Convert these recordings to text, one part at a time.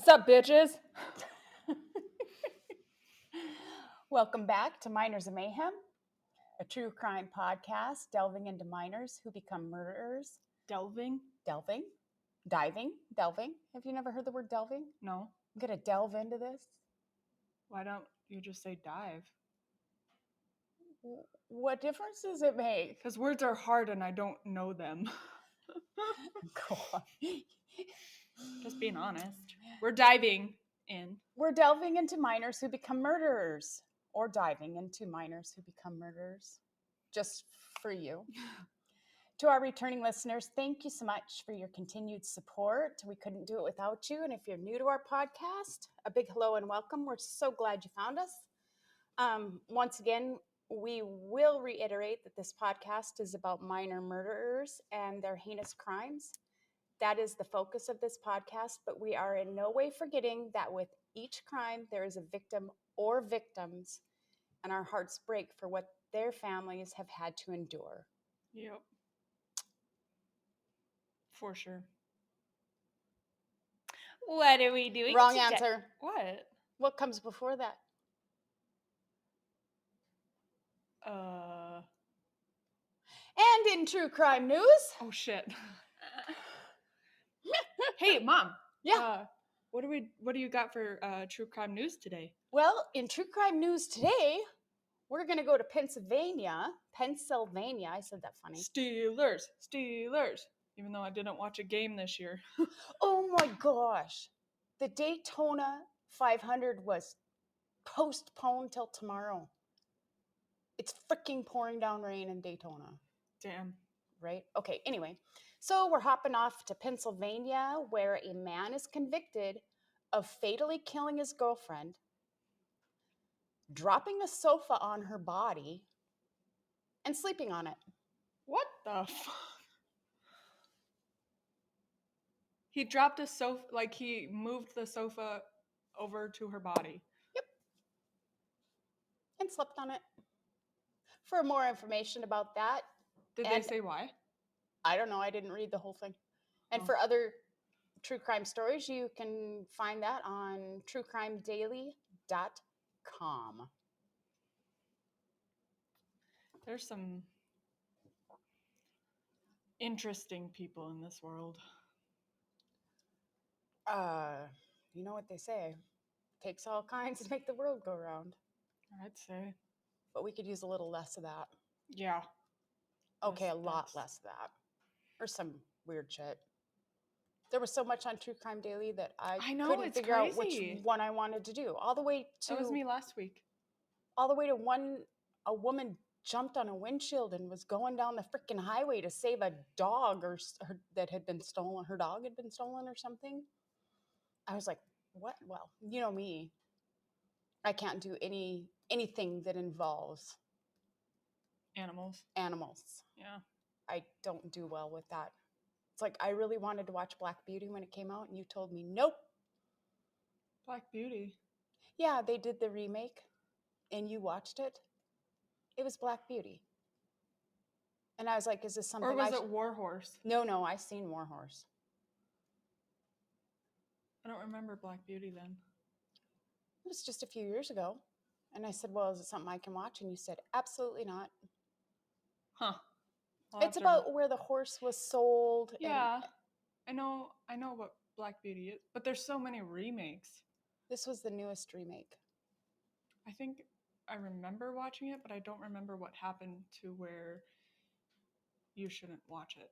What's up, bitches? Welcome back to Minors of Mayhem, a true crime podcast delving into minors who become murderers. Delving? Diving. Have you never heard the word delving? No. I'm going to delve into this. Why don't you just say dive? What difference does it make? Because words are hard and I don't know them. Go on. Just being honest. We're diving in. We're delving into minors who become murderers, or diving into minors who become murderers, just for you. To our returning listeners, thank you so much for your continued support. We couldn't do it without you. And if you're new to our podcast, a big hello and welcome. We're so glad you found us. Once again, we will reiterate that this podcast is about minor murderers and their heinous crimes. That is the focus of this podcast, but we are in no way forgetting that with each crime, there is a victim or victims, and our hearts break for what their families have had to endure. Yep. For sure. What are we doing Wrong today? answer. What? What comes before that? And in true crime news. Oh, shit. Hey, Mom. Yeah. What do you got for true crime news today? Well, in true crime news today, we're going to go to Pennsylvania. I said that funny. Steelers. Even though I didn't watch a game this year. Oh my gosh. The Daytona 500 was postponed till tomorrow. It's freaking pouring down rain in Daytona. Damn. Right? Okay, anyway. So we're hopping off to Pennsylvania, where a man is convicted of fatally killing his girlfriend, dropping a sofa on her body, and sleeping on it. What the fuck? He dropped a sofa, like he moved the sofa over to her body. Yep. And slept on it. For more information about that. Did they say why? I don't know. I didn't read the whole thing. And for other true crime stories, you can find that on truecrimedaily.com. There's some interesting people in this world. You know what they say. Takes all kinds to make the world go round. I'd say. But we could use a little less of that. Yeah. Okay, a lot less of that. Or some weird shit. There was so much on True Crime Daily that I couldn't figure out which one I wanted to do. All the way to... That was me last week. All the way to a woman jumped on a windshield and was going down the freaking highway to save a dog that had been stolen. Her dog had been stolen or something. I was like, what? Well, you know me. I can't do anything that involves animals. Yeah. I don't do well with that. It's like I really wanted to watch Black Beauty when it came out, and you told me, nope. Black Beauty? Yeah, they did the remake, and you watched it. It was Black Beauty. And I was like, is this something Or was it War Horse? No, I seen War Horse. I don't remember Black Beauty then. It was just a few years ago. And I said, well, is it something I can watch? And you said, absolutely not. Huh. It's about where the horse was sold. Yeah. I know what Black Beauty is, but there's so many remakes. This was the newest remake. I think I remember watching it, but I don't remember what happened to where you shouldn't watch it.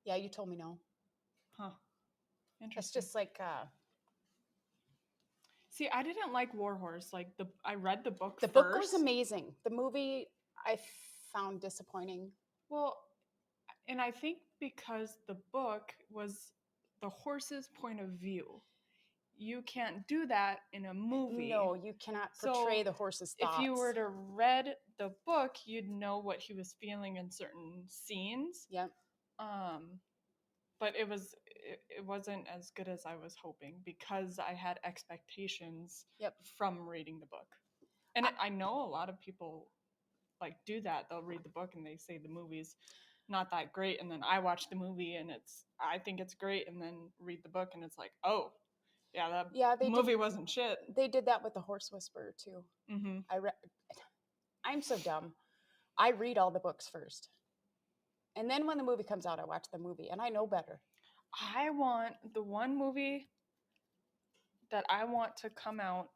Yeah, you told me no. Huh. Interesting. It's just like... See, I didn't like War Horse. Like I read the book first. The book was amazing. The movie I found disappointing. Well, and I think because the book was the horse's point of view. You can't do that in a movie. No, you cannot portray the horse's thoughts. If you were to read the book, you'd know what he was feeling in certain scenes. Yep. But it wasn't as good as I was hoping because I had expectations from reading the book. And I know a lot of people like do that. They'll read the book and they say the movie's not that great, and then I watch the movie and I think it's great, and then read the book and it's like, oh, Yeah, Yeah, the movie wasn't shit. They did that with The Horse Whisperer too. Mm-hmm. I'm so dumb. I read all the books first. And then when the movie comes out, I watch the movie, and I know better. I want the one movie that I want to come out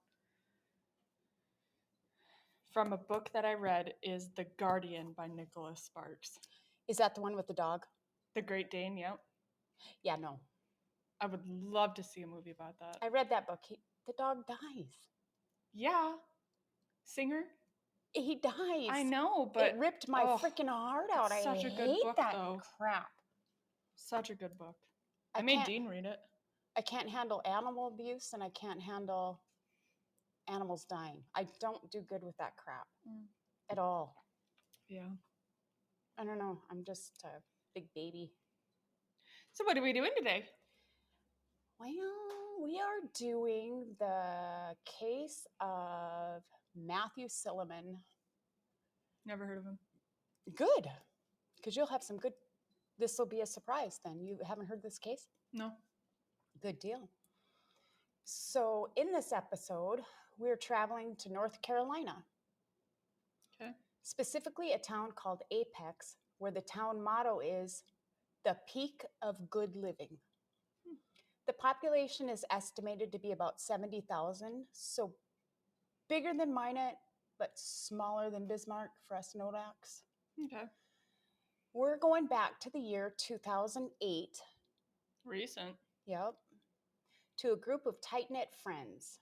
from a book that I read is The Guardian by Nicholas Sparks. Is that the one with the dog? The Great Dane, yep. Yeah, no. I would love to see a movie about that. I read that book. The dog dies. Yeah. Singer? He dies. I know, but it ripped my freaking heart out. I such a good hate book, that though. crap. Such a good book. I made Dean read it. I can't handle animal abuse, and I can't handle animals dying. I don't do good with that crap at all. Yeah. I don't know. I'm just a big baby. So what are we doing today? Well, we are doing the case of Matthew Silliman. Never heard of him. Good, because you'll have some good. This will be a surprise then. You haven't heard this case? No. Good deal. So in this episode, we're traveling to North Carolina. Okay. Specifically a town called Apex, where the town motto is the peak of good living. The population is estimated to be about 70,000, so bigger than Minot, but smaller than Bismarck for us Nodaks. Okay. We're going back to the year 2008. Recent. Yep. To a group of tight-knit friends.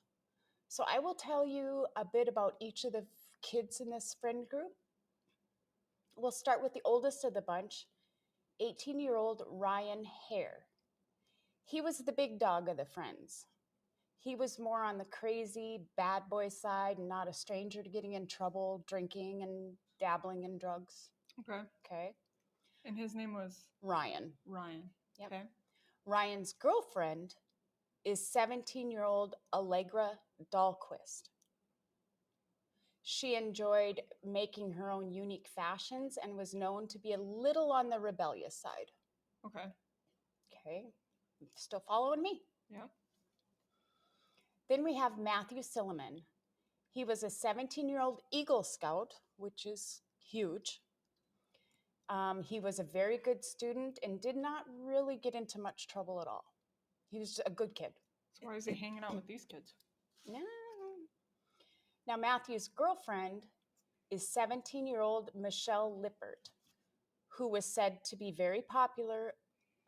So I will tell you a bit about each of the kids in this friend group. We'll start with the oldest of the bunch, 18-year-old Ryan Hare. He was the big dog of the friends. He was more on the crazy bad boy side and not a stranger to getting in trouble, drinking and dabbling in drugs. Okay. Okay. And his name was? Ryan. Ryan. Yep. Okay. Ryan's girlfriend is 17-year-old Allegra Dahlquist. She enjoyed making her own unique fashions and was known to be a little on the rebellious side. Okay. Okay. Still following me? Yeah. Then we have Matthew Silliman. He was a 17-year-old Eagle Scout, which is huge. He was a very good student and did not really get into much trouble at all. He was a good kid. So why is he hanging out with these kids? No. Now, Matthew's girlfriend is 17-year-old Michelle Lippert, who was said to be very popular,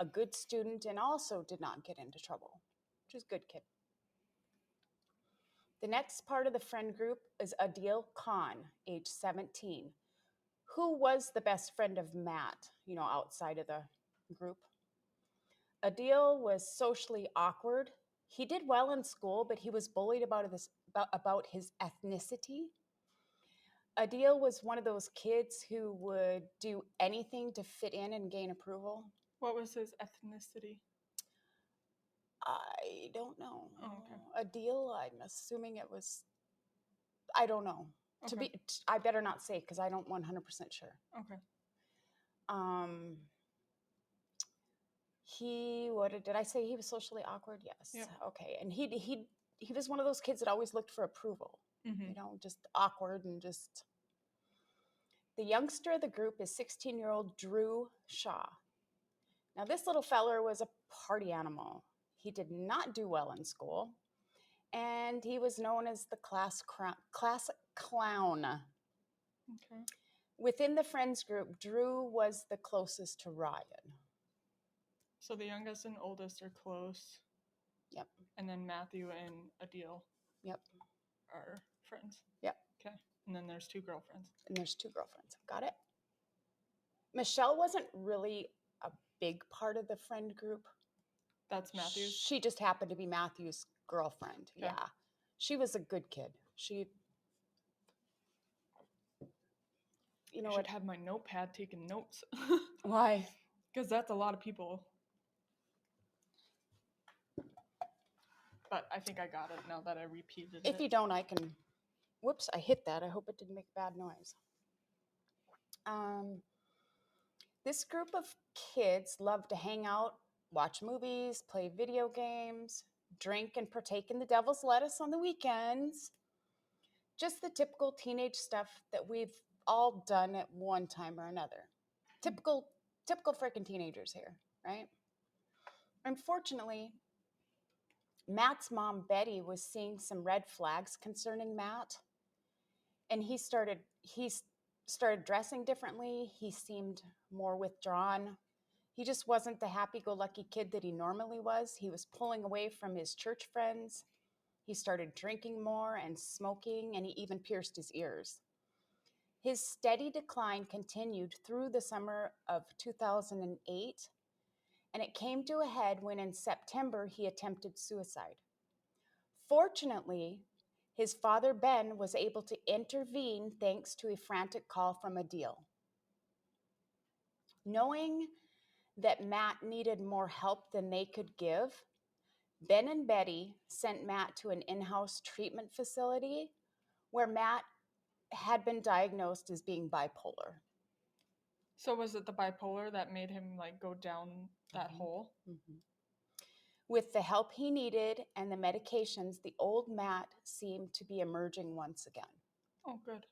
a good student, and also did not get into trouble, which is a good kid. The next part of the friend group is Adil Khan, age 17, who was the best friend of Matt, outside of the group. Adil was socially awkward. He did well in school, but he was bullied about his ethnicity. Adil was one of those kids who would do anything to fit in and gain approval. What was his ethnicity? I don't know. Oh, okay. Adil, I'm assuming it was, I don't know. Okay. I better not say because I don't 100% sure. Okay. Did I say he was socially awkward? Yes. Yep. Okay. And he was one of those kids that always looked for approval. Mm-hmm. Just awkward and just. The youngster of the group is 16-year-old Drew Shaw. Now, this little feller was a party animal. He did not do well in school, and he was known as the class clown. Okay. Within the friends group, Drew was the closest to Ryan. So the youngest and oldest are close. Yep. And then Matthew and Adil. Yep. Are friends. Yep. Okay. And then there's two girlfriends. Got it? Michelle wasn't really a big part of the friend group. That's Matthew's? She just happened to be Matthew's girlfriend. Okay. Yeah. She was a good kid. I should have my notepad taking notes. Why? Because that's a lot of people. But I think I got it now that I repeated it. If you don't, I can. Whoops, I hit that. I hope it didn't make bad noise. This group of kids loved to hang out, watch movies, play video games, drink and partake in the devil's lettuce on the weekends. Just the typical teenage stuff that we've all done at one time or another. Typical freaking teenagers here, right? Unfortunately, Matt's mom, Betty, was seeing some red flags concerning Matt, and he started dressing differently. He seemed more withdrawn. He just wasn't the happy-go-lucky kid that he normally was. He was pulling away from his church friends. He started drinking more and smoking, and he even pierced his ears. His steady decline continued through the summer of 2008, and it came to a head when in September he attempted suicide. Fortunately, his father, Ben, was able to intervene thanks to a frantic call from a deal. Knowing that Matt needed more help than they could give, Ben and Betty sent Matt to an in-house treatment facility where Matt had been diagnosed as being bipolar. So was it the bipolar that made him like go down that hole? Mm-hmm. With the help he needed and the medications, the old Matt seemed to be emerging once again. Oh, good.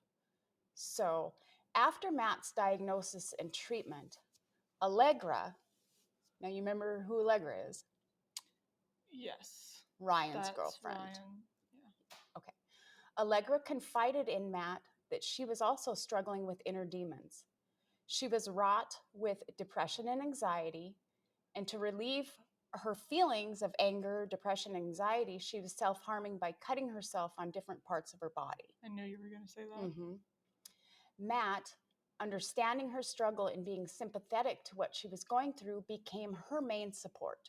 So after Matt's diagnosis and treatment, Allegra, now you remember who Allegra is? Yes. Ryan's That's girlfriend. Ryan. Yeah. Okay. Allegra confided in Matt that she was also struggling with inner demons. She was wrought with depression and anxiety, and to relieve her feelings of anger, depression, and anxiety, she was self-harming by cutting herself on different parts of her body. I knew you were going to say that. Mm-hmm. Matt, understanding her struggle and being sympathetic to what she was going through, became her main support.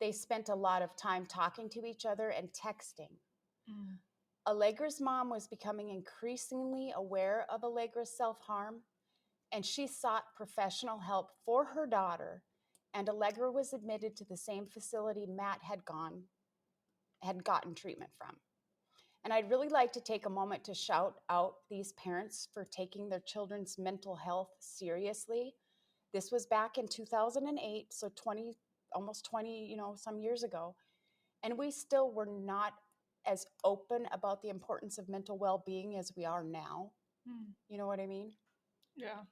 They spent a lot of time talking to each other and texting. Allegra's mom was becoming increasingly aware of Allegra's self-harm, and she sought professional help for her daughter, and Allegra was admitted to the same facility Matt had gotten treatment from. And I'd really like to take a moment to shout out these parents for taking their children's mental health seriously. This was back in 2008, so almost 20, some years ago. And we still were not as open about the importance of mental well-being as we are now. You know what I mean? Yeah.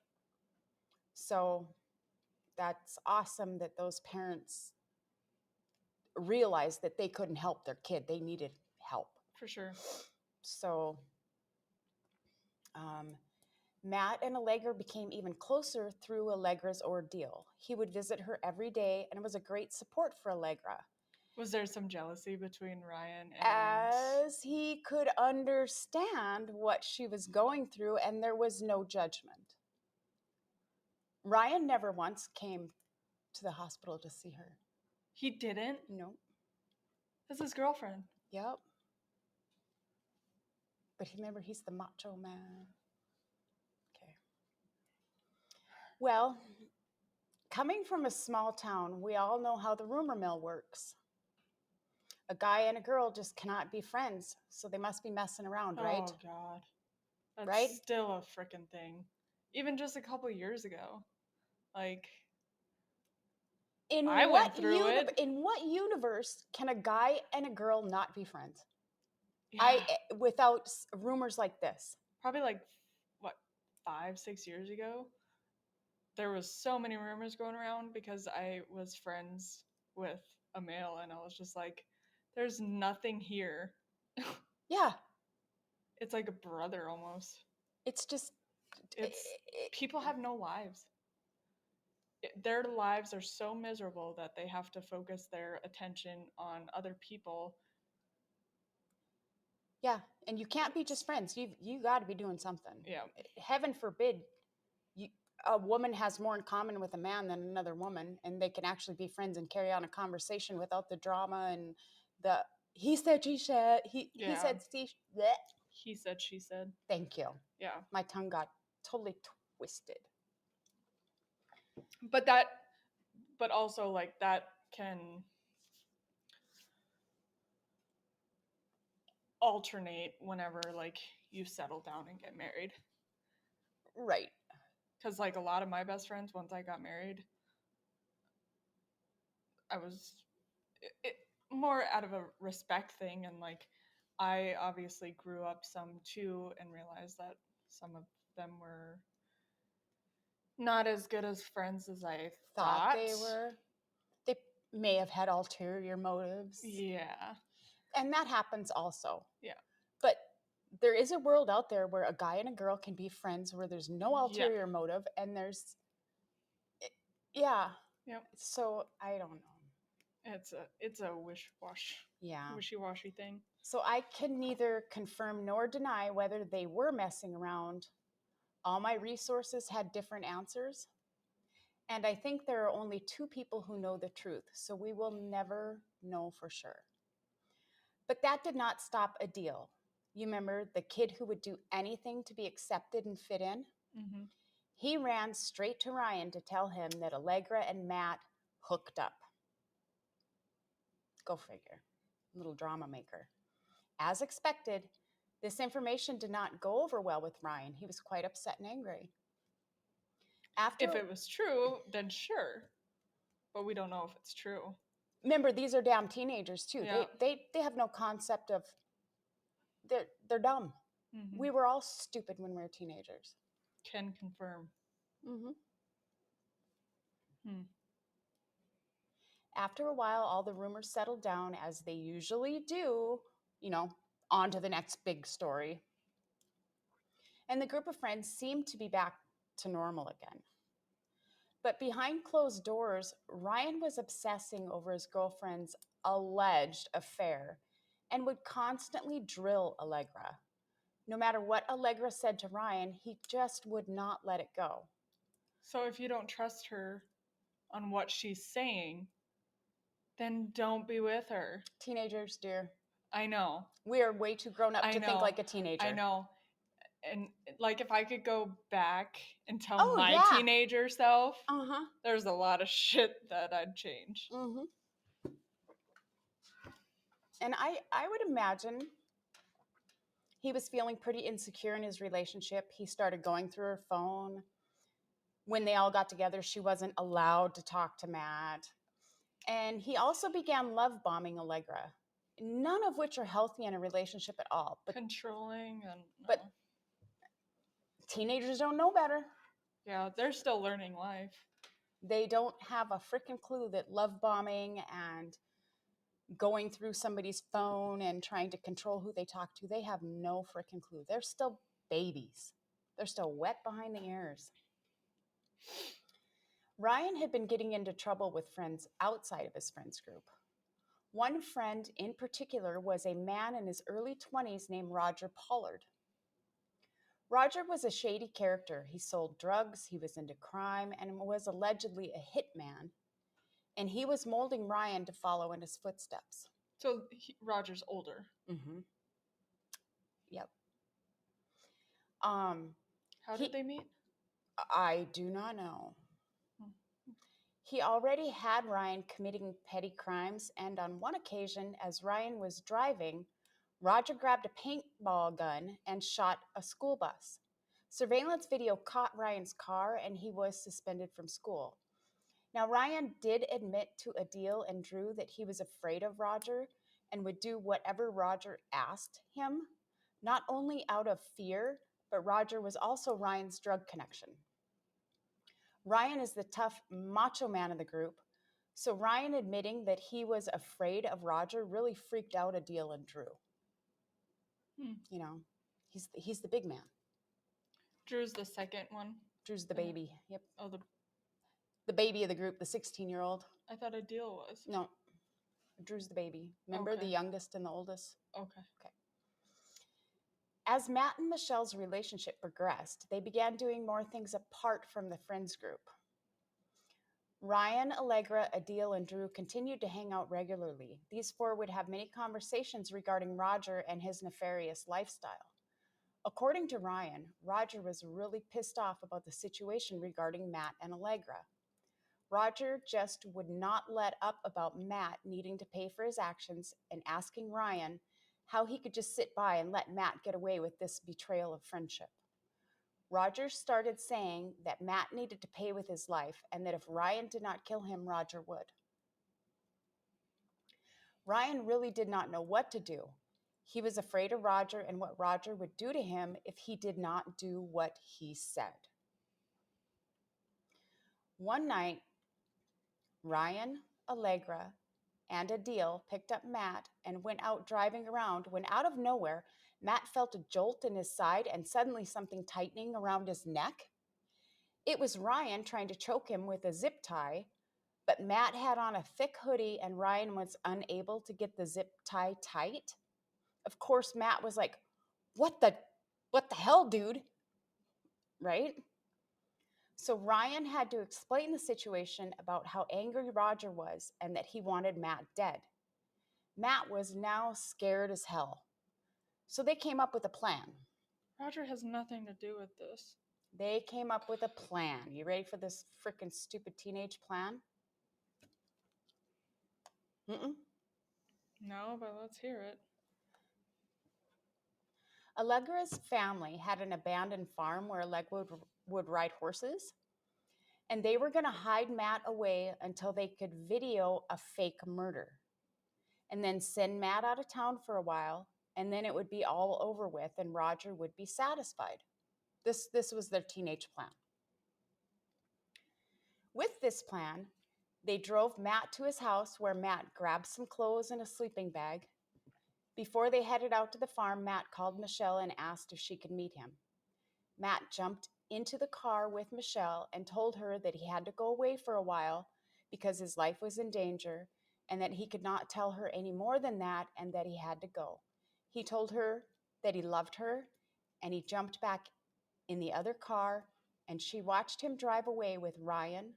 So that's awesome that those parents realized that they couldn't help their kid. They needed help. For sure. So Matt and Allegra became even closer through Allegra's ordeal. He would visit her every day, and it was a great support for Allegra. Was there some jealousy between Ryan and... As he could understand what she was going through, and there was no judgment. Ryan never once came to the hospital to see her. He didn't? No. That's his girlfriend. Yep. But remember, he's the macho man. Okay. Well, coming from a small town, we all know how the rumor mill works. A guy and a girl just cannot be friends, so they must be messing around, right? Oh, God. That's right? Still a freaking thing. Even just a couple years ago. Like, I went through it. In what universe can a guy and a girl not be friends? Yeah. Without rumors like this. Probably like, 5-6 years ago? There was so many rumors going around because I was friends with a male, and I was just like, there's nothing here. Yeah. It's like a brother almost. It's just... people have no lives. Their lives are so miserable that they have to focus their attention on other people. Yeah, and you can't be just friends. You got to be doing something. Yeah. Heaven forbid a woman has more in common with a man than another woman, and they can actually be friends and carry on a conversation without the drama and the he said, she said, he said, he said, she said. Thank you. Yeah. My tongue got totally twisted. But also like that can alternate whenever like you settle down and get married. Right. Because like a lot of my best friends, once I got married, more out of a respect thing, and like I obviously grew up some too and realized that some of them were not as good as friends as I thought they were. They may have had ulterior motives. Yeah. And that happens also. Yeah. But there is a world out there where a guy and a girl can be friends where there's no ulterior motive, and there's Yep. So I don't know. It's a wishy-washy thing. So I can neither confirm nor deny whether they were messing around. All my resources had different answers. And I think there are only two people who know the truth, so we will never know for sure. But that did not stop a deal. You remember the kid who would do anything to be accepted and fit in? Mm-hmm. He ran straight to Ryan to tell him that Allegra and Matt hooked up. Go figure. Little drama maker. As expected, this information did not go over well with Ryan. He was quite upset and angry. If it was true, then sure. But we don't know if it's true. Remember, these are damn teenagers too. Yeah. They have no concept of they're dumb. Mm-hmm. We were all stupid when we were teenagers. Can confirm. Mm-hmm. After a while, all the rumors settled down, as they usually do, on to the next big story. And the group of friends seemed to be back to normal again. But behind closed doors, Ryan was obsessing over his girlfriend's alleged affair and would constantly drill Allegra. No matter what Allegra said to Ryan, he just would not let it go. So if you don't trust her on what she's saying, then don't be with her. Teenagers, dear. I know. We are way too grown up to think like a teenager. I know. And like if I could go back and tell my teenager self, there's a lot of shit that I'd change. Mm-hmm. And I would imagine he was feeling pretty insecure in his relationship. He started going through her phone. When they all got together, she wasn't allowed to talk to Matt. And he also began love bombing Allegra, none of which are healthy in a relationship at all. But controlling and but teenagers don't know better. Yeah, they're still learning life. They don't have a freaking clue that love bombing and going through somebody's phone and trying to control who they talk to, they have no freaking clue. They're still babies. They're still wet behind the ears. Ryan had been getting into trouble with friends outside of his friends group. One friend in particular was a man in his early 20s named Roger Pollard. Roger was a shady character. He sold drugs, he was into crime, and was allegedly a hitman. And he was molding Ryan to follow in his footsteps. So Roger's older. Mm-hmm. Yep. How did they meet? I do not know. He already had Ryan committing petty crimes, and on one occasion, as Ryan was driving, Roger grabbed a paintball gun and shot a school bus. Surveillance video caught Ryan's car, and he was suspended from school. Now, Ryan did admit to Adele and Drew that he was afraid of Roger and would do whatever Roger asked him, not only out of fear, but Roger was also Ryan's drug connection. Ryan is the tough, macho man of the group, so Ryan admitting that he was afraid of Roger really freaked out Adele and Drew. He's the big man. Drew's the second one? Drew's the baby, yep. Oh, the baby of the group, the 16-year-old. I thought Adele was. No, Drew's the baby. Remember, the youngest and the oldest? Okay. As Matt and Michelle's relationship progressed, they began doing more things apart from the friends group. Ryan, Allegra, Adele, and Drew continued to hang out regularly. These four would have many conversations regarding Roger and his nefarious lifestyle. According to Ryan, Roger was really pissed off about the situation regarding Matt and Allegra. Roger just would not let up about Matt needing to pay for his actions and asking Ryan how he could just sit by and let Matt get away with this betrayal of friendship. Roger started saying that Matt needed to pay with his life and that if Ryan did not kill him, Roger would. Ryan really did not know what to do. He was afraid of Roger and what Roger would do to him if he did not do what he said. One night, Ryan, Allegra, and Adil picked up Matt and went out driving around when out of nowhere, Matt felt a jolt in his side and suddenly something tightening around his neck. It was Ryan trying to choke him with a zip tie, but Matt had on a thick hoodie and Ryan was unable to get the zip tie tight. Of course, Matt was like, what the hell, dude? Right? So Ryan had to explain the situation about how angry Roger was and that he wanted Matt dead. Matt was now scared as hell. So they came up with a plan. Roger has nothing to do with this. They came up with a plan. You ready for this freaking stupid teenage plan? No, but let's hear it. Allegra's family had an abandoned farm where Allegra would ride horses, and they were going to hide Matt away until they could video a fake murder, and then send Matt out of town for a while, and then it would be all over with, and Roger would be satisfied. This was their teenage plan. With this plan, they drove Matt to his house where Matt grabbed some clothes and a sleeping bag. Before they headed out to the farm, Matt called Michelle and asked if she could meet him. Matt jumped into the car with Michelle and told her that he had to go away for a while because his life was in danger and that he could not tell her any more than that and that he had to go. He told her that he loved her and he jumped back in the other car and she watched him drive away with Ryan,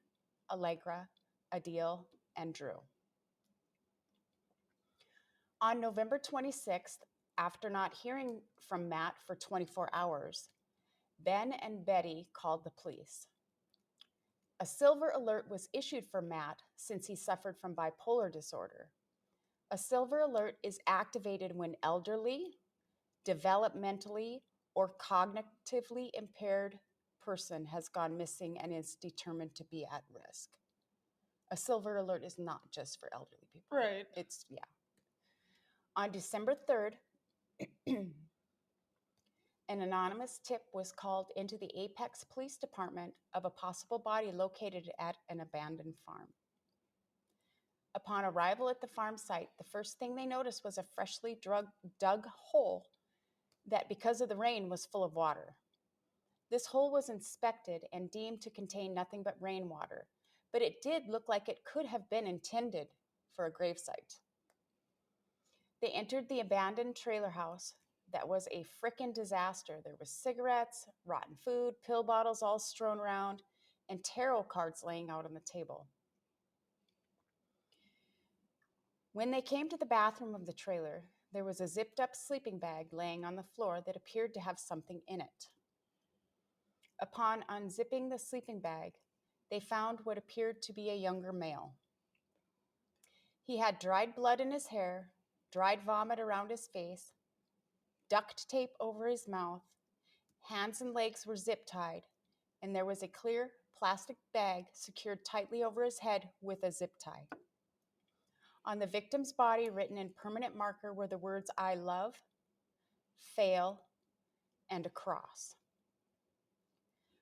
Allegra, Adil, and Drew. On November 26th, after not hearing from Matt for 24 hours, Ben and Betty called the police. A silver alert was issued for Matt since he suffered from bipolar disorder. A silver alert is activated when elderly, developmentally, or cognitively impaired person has gone missing and is determined to be at risk. A silver alert is not just for elderly people. Right. It's, yeah. On December 3rd, an anonymous tip was called into the Apex Police Department of a possible body located at an abandoned farm. Upon arrival at the farm site, the first thing they noticed was a freshly dug hole that, because of the rain, was full of water. This hole was inspected and deemed to contain nothing but rainwater, but it did look like it could have been intended for a gravesite. They entered the abandoned trailer house that was a frickin' disaster. There was cigarettes, rotten food, pill bottles all strewn around, and tarot cards laying out on the table. When they came to the bathroom of the trailer, there was a zipped-up sleeping bag laying on the floor that appeared to have something in it. Upon unzipping the sleeping bag, they found what appeared to be a younger male. He had dried blood in his hair, dried vomit around his face, duct tape over his mouth, hands and legs were zip-tied, and there was a clear plastic bag secured tightly over his head with a zip tie. On the victim's body, written in permanent marker, were the words, "I love," "fail," and a cross.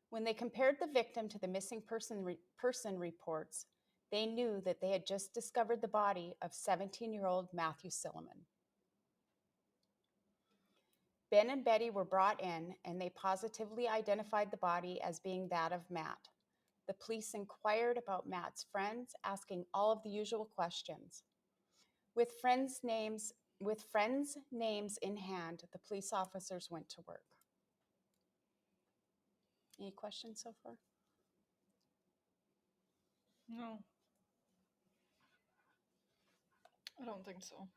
When they compared the victim to the missing person reports, they knew that they had just discovered the body of 17-year-old Matthew Silliman. Ben and Betty were brought in, and they positively identified the body as being that of Matt. The police inquired about Matt's friends, asking all of the usual questions. With friends' names in hand, the police officers went to work. Any questions so far? No. I don't think so.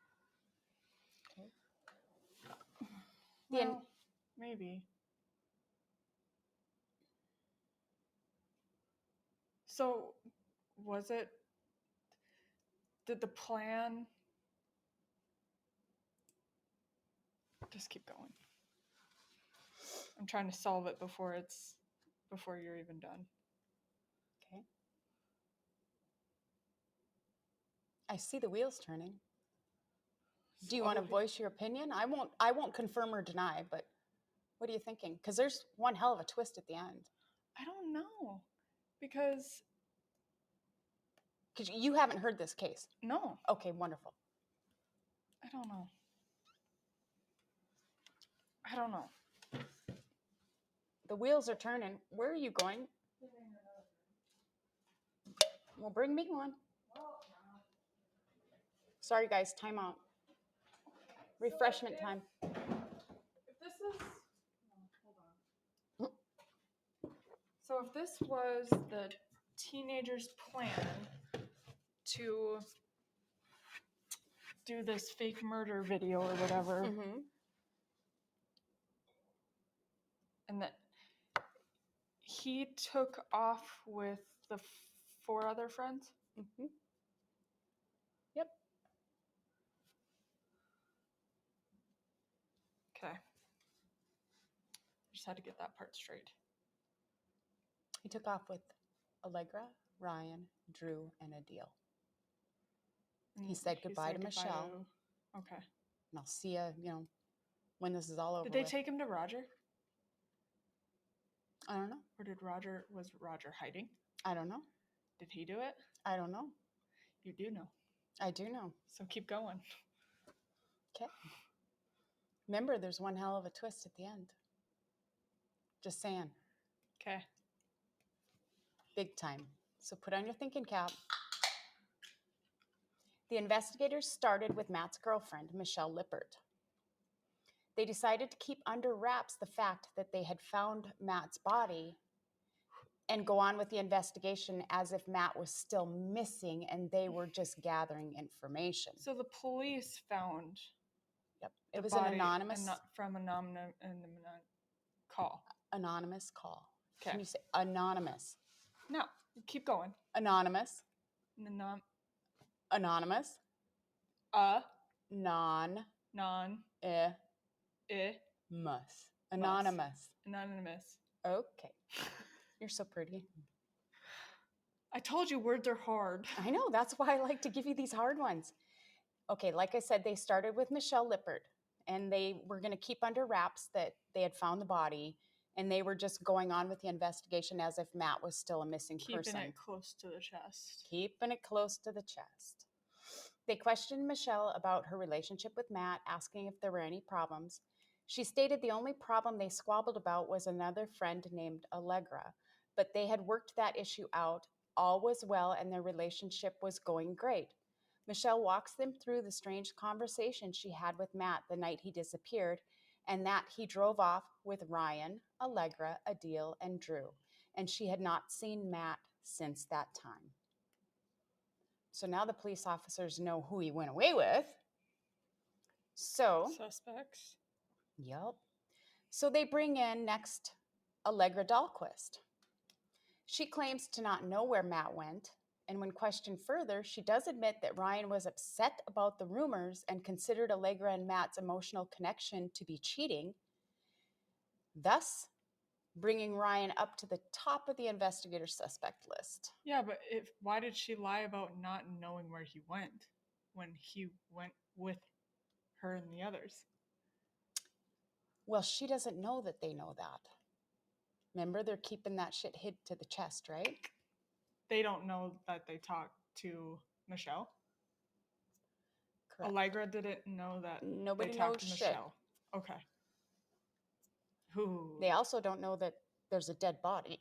Okay. Well, maybe. So, did the plan... Just keep going. I'm trying to solve it before you're even done. Okay. I see the wheels turning. Do you want to voice your opinion? I won't confirm or deny, but what are you thinking? Because there's one hell of a twist at the end. I don't know. Because you haven't heard this case. No. Okay, wonderful. I don't know. I don't know. The wheels are turning. Where are you going? Well, bring me one. Sorry, guys. Time out. Refreshment time. If this is... hold on. So if this was the teenager's plan to do this fake murder video or whatever, and that he took off with the 4 other friends? Yep. Okay. Just had to get that part straight. He took off with Allegra, Ryan, Drew, and Adele. He said goodbye to Michelle. Okay. And I'll see you, when this is all over. Did they take him to Roger? I don't know. Or was Roger hiding? I don't know. Did he do it? I don't know. You do know. I do know. So keep going. Okay. Remember, there's one hell of a twist at the end. Just saying. Okay. Big time. So put on your thinking cap. The investigators started with Matt's girlfriend, Michelle Lippert. They decided to keep under wraps the fact that they had found Matt's body and go on with the investigation as if Matt was still missing and they were just gathering information. So the police found... Yep. It was an anonymous... from anonymous call. Anonymous call. Okay. Can you say anonymous? No. Keep going. Anonymous. Anonymous. Non. Mus. Anonymous. Anonymous. Okay. You're so pretty. I told you words are hard. I know. That's why I like to give you these hard ones. Okay, like I said, they started with Michelle Lippert, and they were going to keep under wraps that they had found the body, and they were just going on with the investigation as if Matt was still a missing person. Keeping it close to the chest. Keeping it close to the chest. They questioned Michelle about her relationship with Matt, asking if there were any problems. She stated the only problem they squabbled about was another friend named Allegra, but they had worked that issue out. All was well, and their relationship was going great. Michelle walks them through the strange conversation she had with Matt the night he disappeared, and that he drove off with Ryan, Allegra, Adele, and Drew, and she had not seen Matt since that time. So now the police officers know who he went away with. So... Suspects. Yep. So they bring in next Allegra Dahlquist. She claims to not know where Matt went, and when questioned further, she does admit that Ryan was upset about the rumors and considered Allegra and Matt's emotional connection to be cheating, thus bringing Ryan up to the top of the investigator suspect list. Yeah, but why did she lie about not knowing where he went when he went with her and the others? Well, she doesn't know that they know that. Remember, they're keeping that shit hid to the chest, right? They don't know that they talked to Michelle? Correct. Allegra didn't know that Nobody they talked to knows Michelle. Shit. Okay. Who? They also don't know that there's a dead body.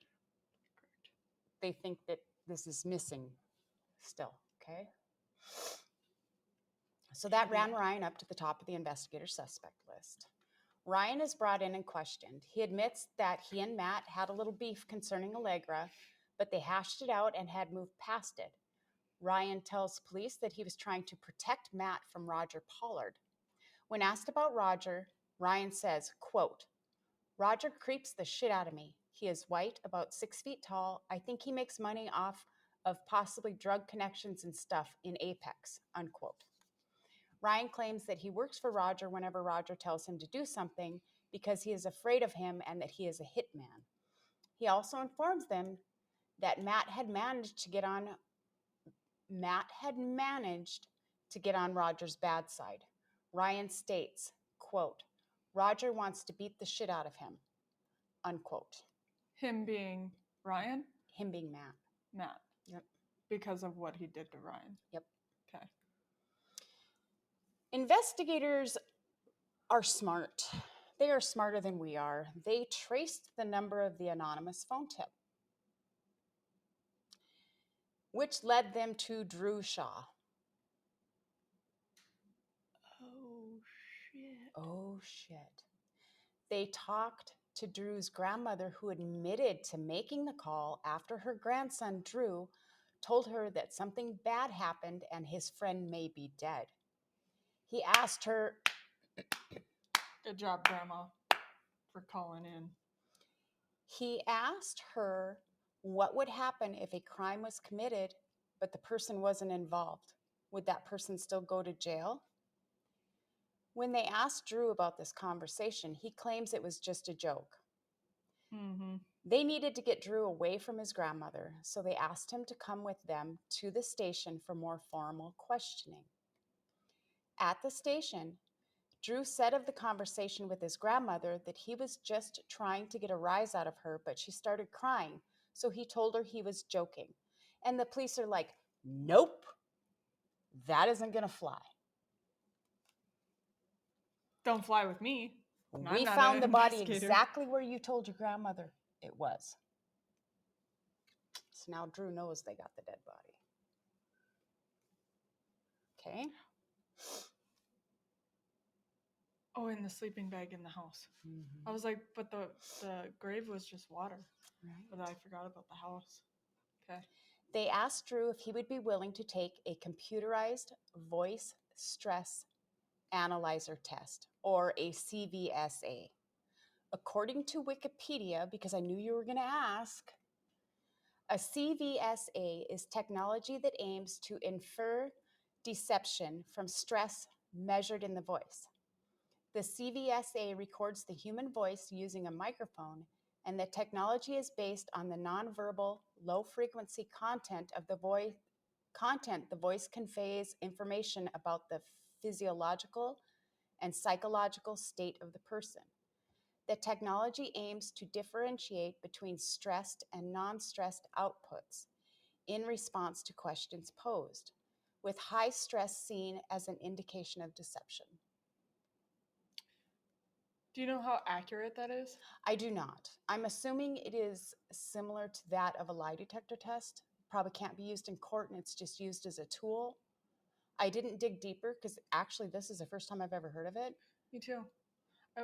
Correct. They think that this is missing still, okay? So that ran Ryan up to the top of the investigator suspect list. Ryan is brought in and questioned. He admits that he and Matt had a little beef concerning Allegra, but they hashed it out and had moved past it. Ryan tells police that he was trying to protect Matt from Roger Pollard. When asked about Roger, Ryan says, quote, "Roger creeps the shit out of me. He is white, about 6 feet tall. I think he makes money off of possibly drug connections and stuff in Apex," unquote. Ryan claims that he works for Roger whenever Roger tells him to do something because he is afraid of him and that he is a hitman. He also informs them that Matt had managed to get on Roger's bad side. Ryan states, quote, Roger wants to beat the shit out of him, unquote. Him being Ryan? Him being Matt. Matt. Yep. Because of what he did to Ryan. Yep. Okay. Investigators are smart. They are smarter than we are. They traced the number of the anonymous phone tip, which led them to Drew Shaw. Oh, shit. Oh, shit. They talked to Drew's grandmother, who admitted to making the call after her grandson, Drew, told her that something bad happened and his friend may be dead. He asked her... Good job, Grandma, for calling in. He asked her what would happen if a crime was committed, but the person wasn't involved. Would that person still go to jail? When they asked Drew about this conversation, he claims it was just a joke. Mm-hmm. They needed to get Drew away from his grandmother, so they asked him to come with them to the station for more formal questioning. At the station, Drew said of the conversation with his grandmother that he was just trying to get a rise out of her, but she started crying, so he told her he was joking. And the police are like, nope, that isn't going to fly. Don't fly with me. We found the body exactly where you told your grandmother it was. So now Drew knows they got the dead body. Okay. Oh, in the sleeping bag in the house. Mm-hmm. I was like, but the grave was just water. Right. But I forgot about the house. Okay. They asked Drew if he would be willing to take a computerized voice stress analyzer test, or a CVSA. According to Wikipedia, because I knew you were going to ask, a CVSA is technology that aims to infer deception from stress measured in the voice. The CVSA records the human voice using a microphone, and the technology is based on the nonverbal, low-frequency content of the voice. The voice conveys information about the physiological and psychological state of the person. The technology aims to differentiate between stressed and non-stressed outputs in response to questions posed, with high stress seen as an indication of deception. Do you know how accurate that is? I do not. I'm assuming it is similar to that of a lie detector test. Probably can't be used in court, and it's just used as a tool. I didn't dig deeper because actually this is the first time I've ever heard of it. Me too. I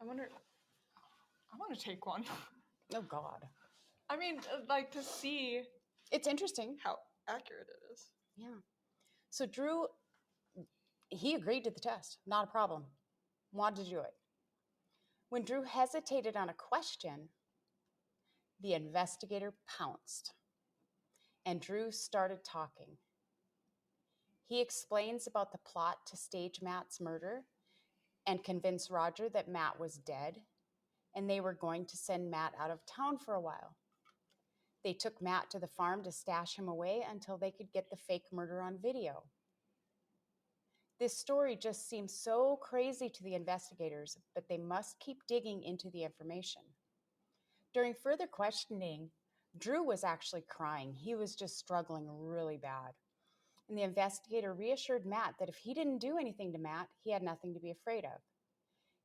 wonder. I want to take one. Oh, God. I mean, like, to see. It's interesting how accurate it is. Yeah. So Drew, he agreed to the test. Not a problem. Wanted to do it. When Drew hesitated on a question, the investigator pounced, and Drew started talking. He explains about the plot to stage Matt's murder and convince Roger that Matt was dead, and they were going to send Matt out of town for a while. They took Matt to the farm to stash him away until they could get the fake murder on video. This story just seems so crazy to the investigators, but they must keep digging into the information. During further questioning, Drew was actually crying. He was just struggling really bad. And the investigator reassured Matt that if he didn't do anything to Matt, he had nothing to be afraid of.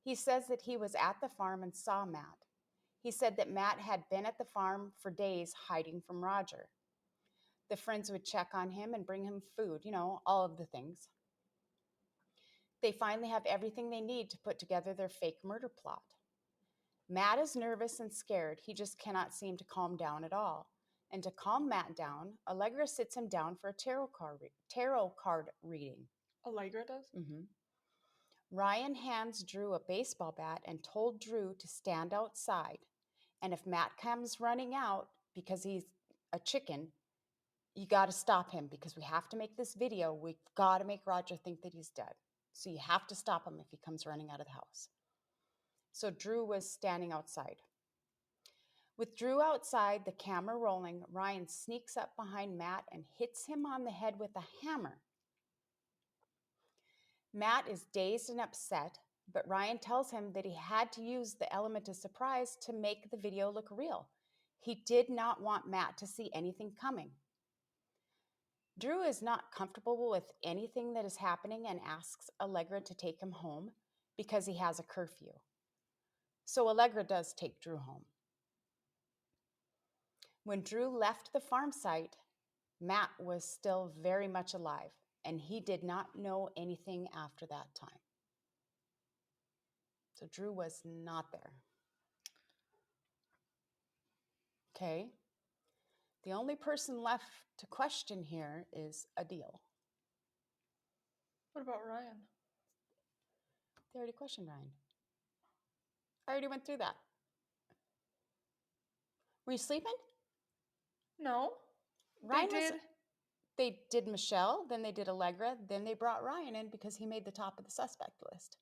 He says that he was at the farm and saw Matt. He said that Matt had been at the farm for days hiding from Roger. The friends would check on him and bring him food, all of the things. They finally have everything they need to put together their fake murder plot. Matt is nervous and scared. He just cannot seem to calm down at all. And to calm Matt down, Allegra sits him down for a tarot card reading. Allegra does? Mm-hmm. Ryan hands Drew a baseball bat and told Drew to stand outside. And if Matt comes running out because he's a chicken, you got to stop him because we have to make this video. We've got to make Roger think that he's dead. So you have to stop him if he comes running out of the house. So Drew was standing outside. With Drew outside, the camera rolling, Ryan sneaks up behind Matt and hits him on the head with a hammer. Matt is dazed and upset, but Ryan tells him that he had to use the element of surprise to make the video look real. He did not want Matt to see anything coming. Drew is not comfortable with anything that is happening and asks Allegra to take him home because he has a curfew. So Allegra does take Drew home. When Drew left the farm site, Matt was still very much alive, and he did not know anything after that time. So Drew was not there. Okay. The only person left to question here is Adil. What about Ryan? They already questioned Ryan. I already went through that. Were you sleeping? No. They did Michelle, then they did Allegra, then they brought Ryan in because he made the top of the suspect list.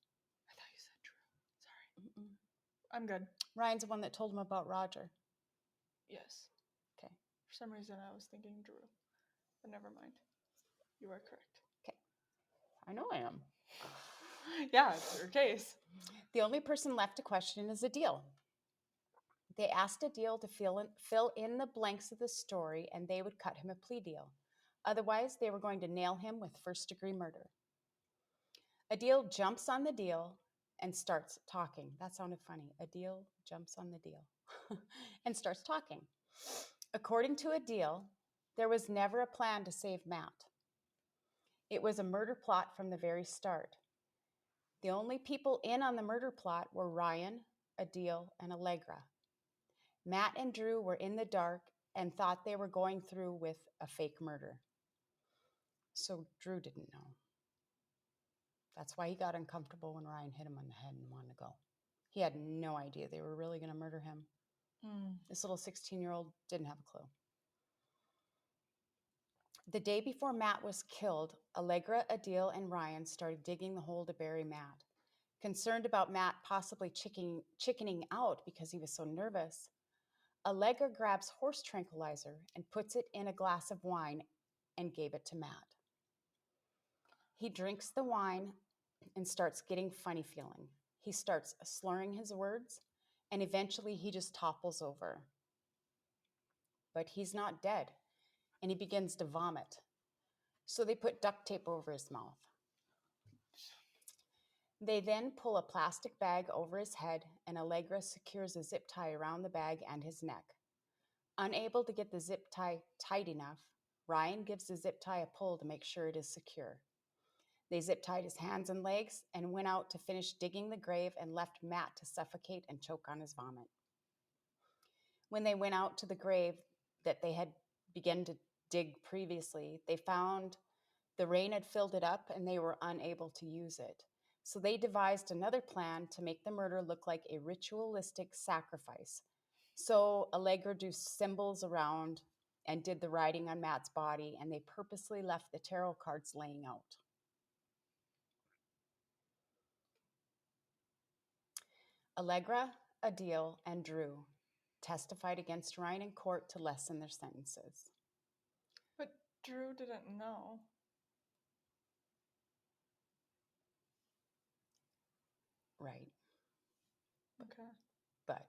I thought you said Drew. Sorry. I'm good. Ryan's the one that told him about Roger. Yes. Okay. For some reason, I was thinking Drew, but never mind. You are correct. Okay. I know I am. Yeah, it's your case. The only person left to question is Adil. They asked Adil to fill in the blanks of the story, and they would cut him a plea deal. Otherwise, they were going to nail him with first-degree murder. Adil jumps on the deal and starts talking. That sounded funny. Adil jumps on the deal and starts talking. According to Adil, there was never a plan to save Matt. It was a murder plot from the very start. The only people in on the murder plot were Ryan, Adil, and Allegra. Matt and Drew were in the dark and thought they were going through with a fake murder. So Drew didn't know. That's why he got uncomfortable when Ryan hit him on the head and wanted to go. He had no idea they were really going to murder him. This little 16-year-old didn't have a clue. The day before Matt was killed, Allegra, Adil, and Ryan started digging the hole to bury Matt. Concerned about Matt possibly chickening out because he was so nervous, Allegra grabs horse tranquilizer and puts it in a glass of wine and gave it to Matt. He drinks the wine and starts getting funny feeling. He starts slurring his words, and eventually he just topples over. But he's not dead, and he begins to vomit. So they put duct tape over his mouth. They then pull a plastic bag over his head, and Allegra secures a zip tie around the bag and his neck. Unable to get the zip tie tight enough, Ryan gives the zip tie a pull to make sure it is secure. They zip tied his hands and legs and went out to finish digging the grave and left Matt to suffocate and choke on his vomit. When they went out to the grave that they had begun to dig previously, they found the rain had filled it up and they were unable to use it. So they devised another plan to make the murder look like a ritualistic sacrifice. So Allegra drew symbols around and did the writing on Matt's body, and they purposely left the tarot cards laying out. Allegra, Adil, and Drew testified against Ryan in court to lessen their sentences. But Drew didn't know. Right. Okay. But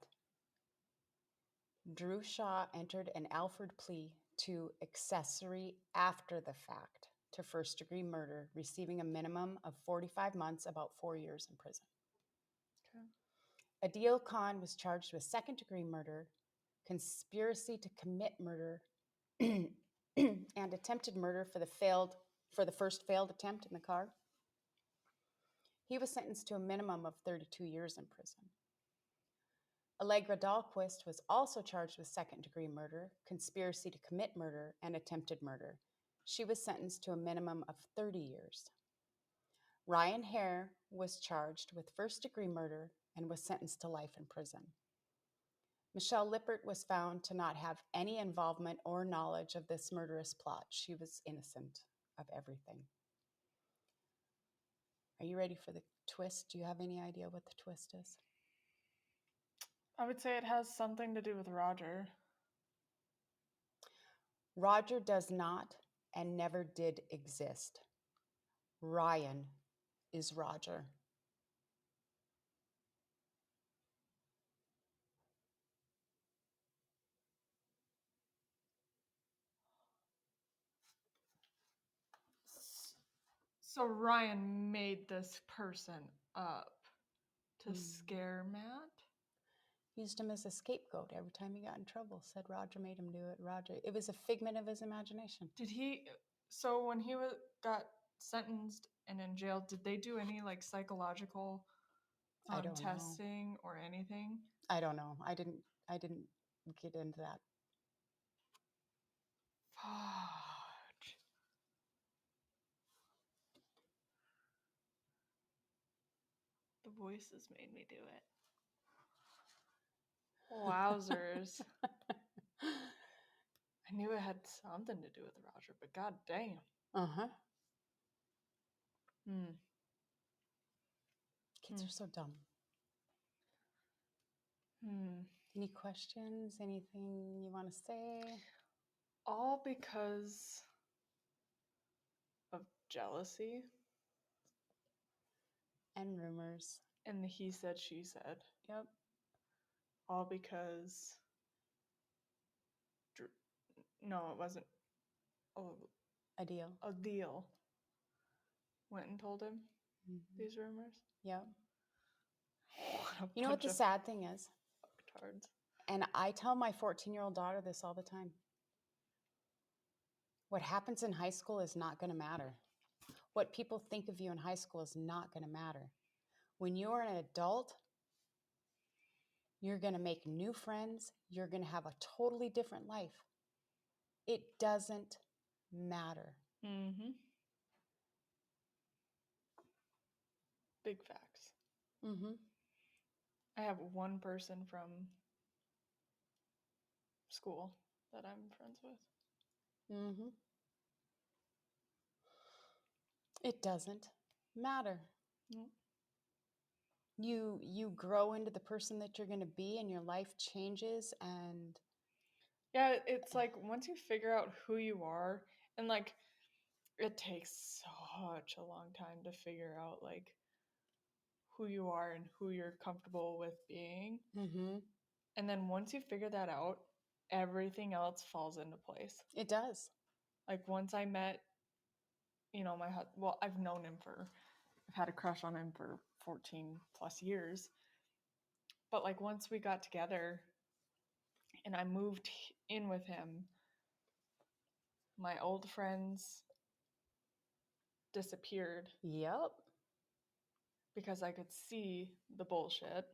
Drew Shaw entered an Alford plea to accessory after the fact to first-degree murder, receiving a minimum of 45 months, about 4 years in prison. Okay. Adil Khan was charged with second-degree murder, conspiracy to commit murder, and attempted murder for the first failed attempt in the car. He was sentenced to a minimum of 32 years in prison. Allegra Dahlquist was also charged with second-degree murder, conspiracy to commit murder, and attempted murder. She was sentenced to a minimum of 30 years. Ryan Hare was charged with first-degree murder and was sentenced to life in prison. Michelle Lippert was found to not have any involvement or knowledge of this murderous plot. She was innocent of everything. Are you ready for the twist? Do you have any idea what the twist is? I would say it has something to do with Roger. Roger does not and never did exist. Ryan is Roger. So Ryan made this person up to scare Matt? Used him as a scapegoat every time he got in trouble. Said Roger made him do it. Roger. It was a figment of his imagination. Did he? So when he got sentenced and in jail, did they do any like psychological I don't testing or anything? I don't know. I didn't get into that. Fudge. The voices made me do it. Wowzers. I knew it had something to do with Roger, but god damn. Uh-huh. Hmm. Kids are so dumb. Any questions? Anything you want to say? All because of jealousy. And rumors. And the he said, she said. Yep. All because... No, it wasn't. Adil. Adil went and told him these rumors. Yep. You know what the sad thing is? Fucktards. And I tell my 14-year-old daughter this all the time. What happens in high school is not going to matter. What people think of you in high school is not going to matter. When you're an adult, you're going to make new friends. You're going to have a totally different life. It doesn't matter. Mm-hmm. Big facts. Mm-hmm. I have one person from school that I'm friends with. Mm-hmm. It doesn't matter. Nope. You grow into the person that you're going to be, and your life changes. And yeah, it's like once you figure out who you are, and like it takes such a long time to figure out like who you are and who you're comfortable with being. Mm-hmm. And then once you figure that out, everything else falls into place. It does. Like once I met, my husband, well, I've known him I've had a crush on him for 14 plus years. But like once we got together and I moved in with him, my old friends disappeared. Yep. Because I could see the bullshit.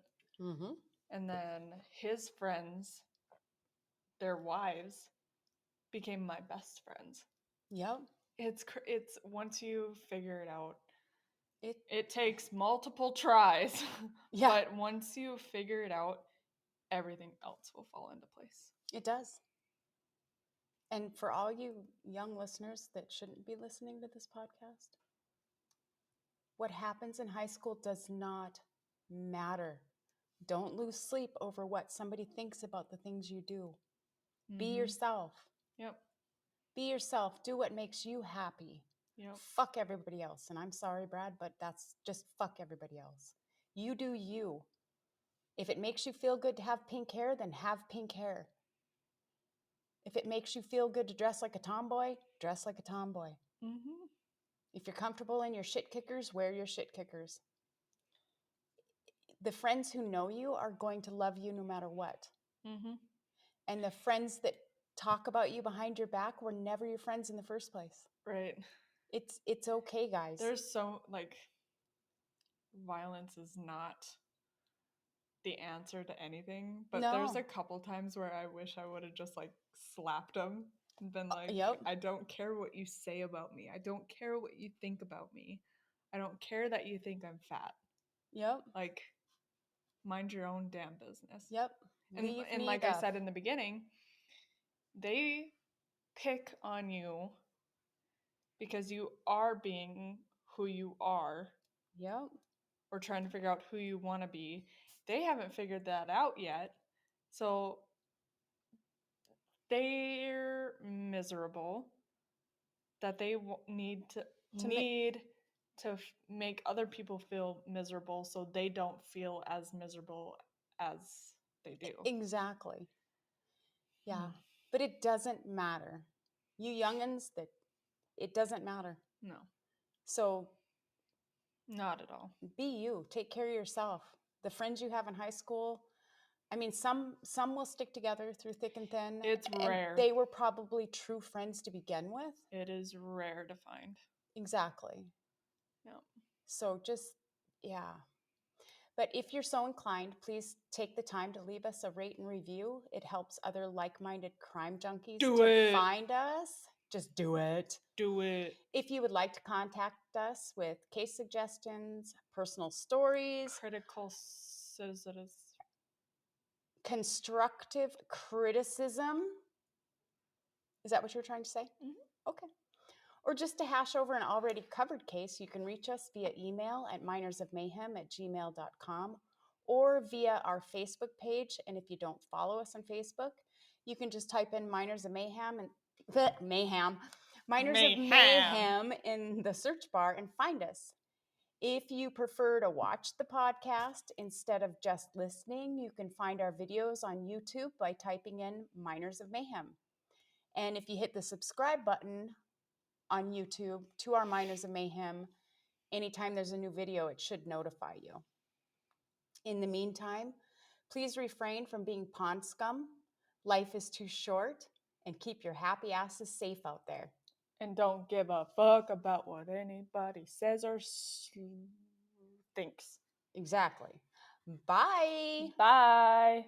Mm-hmm. And then his friends, their wives, became my best friends. Yep. It's once you figure it out, it takes multiple tries. Yeah. But once you figure it out, everything else will fall into place. It does. And for all you young listeners that shouldn't be listening to this podcast, what happens in high school does not matter. Don't lose sleep over what somebody thinks about the things you do. Mm-hmm. Be yourself. Yep. Be yourself. Do what makes you happy. Yep. Fuck everybody else. And I'm sorry, Brad, but that's just fuck everybody else. You do you. If it makes you feel good to have pink hair, then have pink hair. If it makes you feel good to dress like a tomboy, dress like a tomboy. Mm-hmm. If you're comfortable in your shit kickers, wear your shit kickers. The friends who know you are going to love you no matter what. Mm-hmm. And the friends that talk about you behind your back were never your friends in the first place. Right. It's okay, guys. There's so, violence is not the answer to anything, but there's a couple times where I wish I would have just slapped him and been like, yep. I don't care what you say about me. I don't care what you think about me. I don't care that you think I'm fat. Yep. Mind your own damn business. Yep. And like I said in the beginning, they pick on you because you are being who you are. Yep. Or trying to figure out who you want to be. they haven't figured that out yet. So they're miserable, that they need to make other people feel miserable so they don't feel as miserable as they do. Exactly. Yeah. But it doesn't matter. You youngins, that it doesn't matter. No. So not at all. Be you. Take care of yourself. The friends you have in high school, I mean, some will stick together through thick and thin. It's rare. They were probably true friends to begin with. It is rare to find. Exactly. Yeah. So just, yeah. But if you're so inclined, please take the time to leave us a rate and review. It helps other like-minded crime junkies find us. Just do it. Do it. If you would like to contact us with case suggestions, personal stories, critical citizens, constructive criticism. Is that what you're trying to say? Mm-hmm. Okay. Or just to hash over an already covered case, you can reach us via email at minersofmayhem@gmail.com or via our Facebook page. And if you don't follow us on Facebook, you can just type in Miners of Mayhem and Miners of Mayhem in the search bar and find us. If you prefer to watch the podcast instead of just listening, you can find our videos on YouTube by typing in Miners of Mayhem. And if you hit the subscribe button on YouTube to our Miners of Mayhem, anytime there's a new video, it should notify you. In the meantime, please refrain from being pond scum. Life is too short, and keep your happy asses safe out there. And don't give a fuck about what anybody says or thinks. Exactly. Bye. Bye.